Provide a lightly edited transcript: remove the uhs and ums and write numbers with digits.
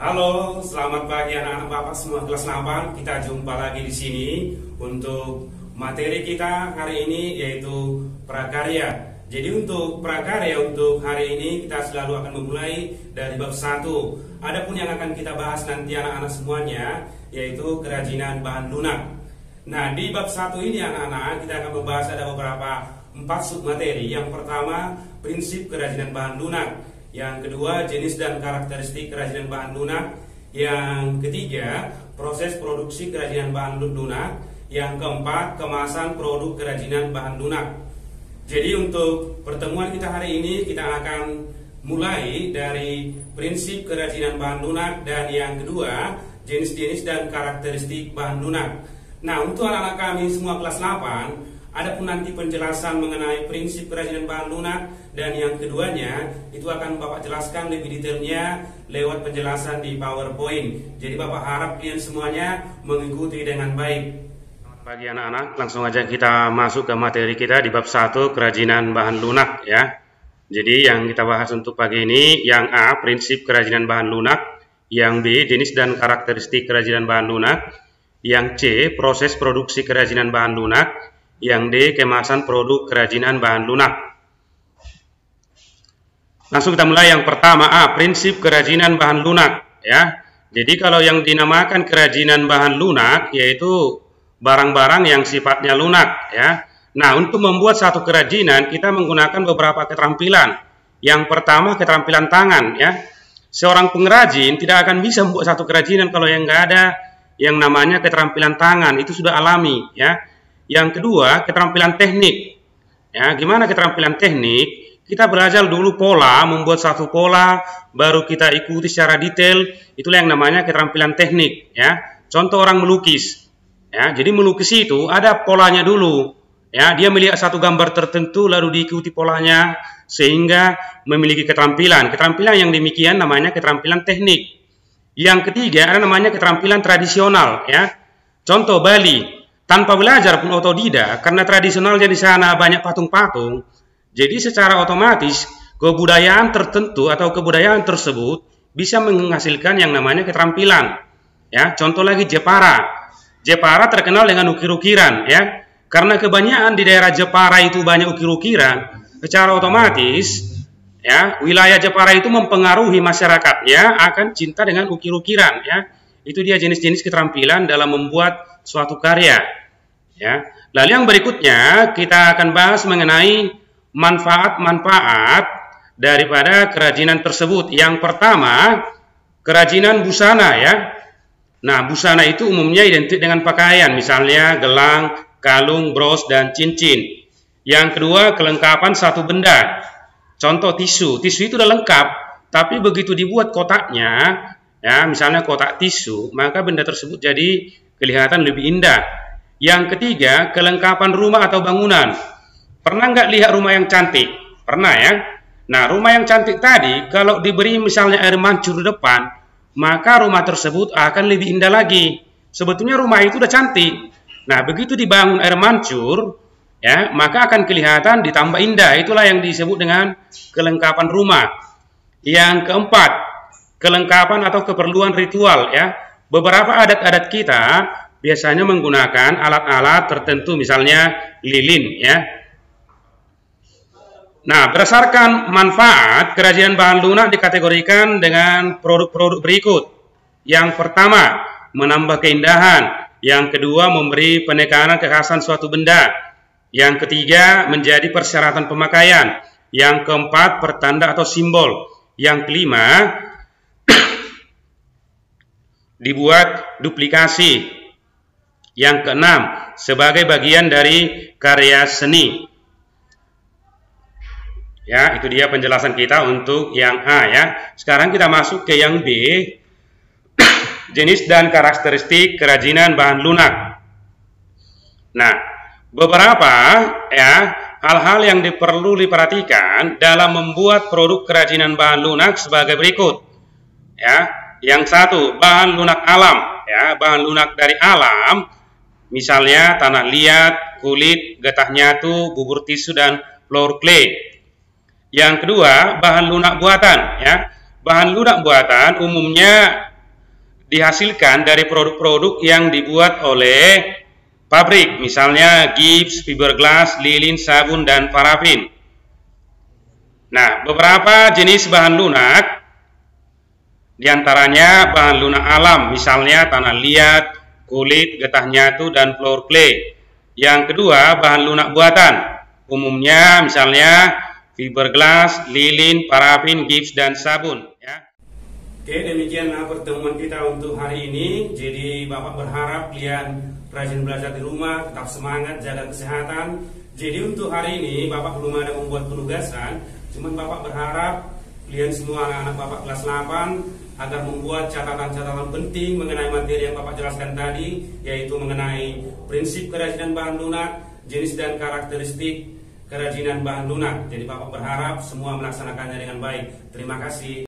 Halo, selamat pagi anak-anak Bapak semua kelas 8. Kita jumpa lagi di sini untuk materi kita hari ini yaitu prakarya. Jadi untuk prakarya untuk hari ini kita selalu akan memulai dari bab 1. Adapun yang akan kita bahas nanti anak-anak semuanya yaitu kerajinan bahan lunak. Nah, di bab 1 ini anak-anak kita akan membahas ada beberapa 4 submateri. Yang pertama, prinsip kerajinan bahan lunak. Yang kedua, jenis dan karakteristik kerajinan bahan lunak. Yang ketiga, proses produksi kerajinan bahan lunak. Yang keempat, kemasan produk kerajinan bahan lunak. Jadi untuk pertemuan kita hari ini kita akan mulai dari prinsip kerajinan bahan lunak dan yang kedua, jenis-jenis dan karakteristik bahan lunak. Nah, untuk anak-anak kami semua kelas 8, adapun nanti penjelasan mengenai prinsip kerajinan bahan lunak dan yang keduanya itu akan Bapak jelaskan lebih detailnya lewat penjelasan di PowerPoint. Jadi Bapak harap kalian semuanya mengikuti dengan baik. Selamat pagi anak-anak, langsung aja kita masuk ke materi kita di bab 1 kerajinan bahan lunak ya. Jadi yang kita bahas untuk pagi ini yang A, prinsip kerajinan bahan lunak, yang B, jenis dan karakteristik kerajinan bahan lunak, yang C, proses produksi kerajinan bahan lunak, yang D, kemasan produk kerajinan bahan lunak. Langsung kita mulai yang pertama, A, prinsip kerajinan bahan lunak ya. Jadi kalau yang dinamakan kerajinan bahan lunak yaitu barang-barang yang sifatnya lunak ya. Nah, untuk membuat satu kerajinan kita menggunakan beberapa keterampilan. Yang pertama, keterampilan tangan ya. Seorang pengrajin tidak akan bisa membuat satu kerajinan kalau yang nggak ada yang namanya keterampilan tangan, itu sudah alami ya. Yang kedua, keterampilan teknik. Ya, gimana keterampilan teknik? Kita belajar dulu pola, membuat satu pola, baru kita ikuti secara detail. Itulah yang namanya keterampilan teknik. Ya, contoh orang melukis. Ya, jadi melukis itu ada polanya dulu. Ya, dia melihat satu gambar tertentu, lalu diikuti polanya, sehingga memiliki keterampilan. Keterampilan yang demikian namanya keterampilan teknik. Yang ketiga ada namanya keterampilan tradisional. Ya, contoh Bali. Tanpa belajar pun otodidak, karena tradisionalnya di sana banyak patung-patung. Jadi secara otomatis kebudayaan tertentu atau kebudayaan tersebut bisa menghasilkan yang namanya keterampilan. Ya, contoh lagi Jepara. Jepara terkenal dengan ukir-ukiran ya. Karena kebanyakan di daerah Jepara itu banyak ukir-ukiran, secara otomatis ya, wilayah Jepara itu mempengaruhi masyarakatnya akan cinta dengan ukir-ukiran ya. Itu dia jenis-jenis keterampilan dalam membuat suatu karya. Ya. Lalu yang berikutnya kita akan bahas mengenai manfaat-manfaat daripada kerajinan tersebut. Yang pertama, kerajinan busana ya. Nah, busana itu umumnya identik dengan pakaian, misalnya gelang, kalung, bros, dan cincin. Yang kedua, kelengkapan satu benda. Contoh tisu. Tisu itu sudah lengkap, tapi begitu dibuat kotaknya, ya, misalnya kotak tisu, maka benda tersebut jadi kelihatan lebih indah. Yang ketiga, kelengkapan rumah atau bangunan. Pernah nggak lihat rumah yang cantik? Pernah ya? Nah, rumah yang cantik tadi, kalau diberi misalnya air mancur di depan, maka rumah tersebut akan lebih indah lagi. Sebetulnya rumah itu udah cantik. Nah, begitu dibangun air mancur, ya, maka akan kelihatan ditambah indah. Itulah yang disebut dengan kelengkapan rumah. Yang keempat, kelengkapan atau keperluan ritual ya. Beberapa adat-adat kita biasanya menggunakan alat-alat tertentu, misalnya lilin ya. Nah, berdasarkan manfaat, kerajinan bahan lunak dikategorikan dengan produk-produk berikut. Yang pertama, menambah keindahan. Yang kedua, memberi penekanan kekhasan suatu benda. Yang ketiga, menjadi persyaratan pemakaian. Yang keempat, pertanda atau simbol. Yang kelima, dibuat duplikasi. Yang keenam, sebagai bagian dari karya seni. Ya, itu dia penjelasan kita untuk yang A ya. Sekarang kita masuk ke yang B. Jenis dan karakteristik kerajinan bahan lunak. Nah, beberapa ya hal-hal yang perlu diperhatikan dalam membuat produk kerajinan bahan lunak sebagai berikut. Ya, yang satu, bahan lunak alam ya, bahan lunak dari alam. Misalnya tanah liat, kulit, getah nyatu, bubur tisu dan floor clay. Yang kedua, bahan lunak buatan ya. Bahan lunak buatan umumnya dihasilkan dari produk-produk yang dibuat oleh pabrik, misalnya gips, fiberglass, lilin, sabun, dan parafin. Nah, beberapa jenis bahan lunak, diantaranya bahan lunak alam, misalnya tanah liat, kulit, getah nyatu, dan floor clay. Yang kedua, bahan lunak buatan, umumnya misalnya fiberglass, lilin, parafin, gips, dan sabun. Ya. Oke, demikian pertemuan kita untuk hari ini. Jadi Bapak berharap kalian rajin belajar di rumah, tetap semangat, jaga kesehatan. Jadi untuk hari ini Bapak belum ada membuat penugasan, cuman Bapak berharap kalian semua anak-anak Bapak kelas 8 agar membuat catatan-catatan penting mengenai materi yang Bapak jelaskan tadi, yaitu mengenai prinsip kerajinan bahan lunak, jenis dan karakteristik kerajinan bahan lunak. Jadi Bapak berharap semua melaksanakannya dengan baik. Terima kasih.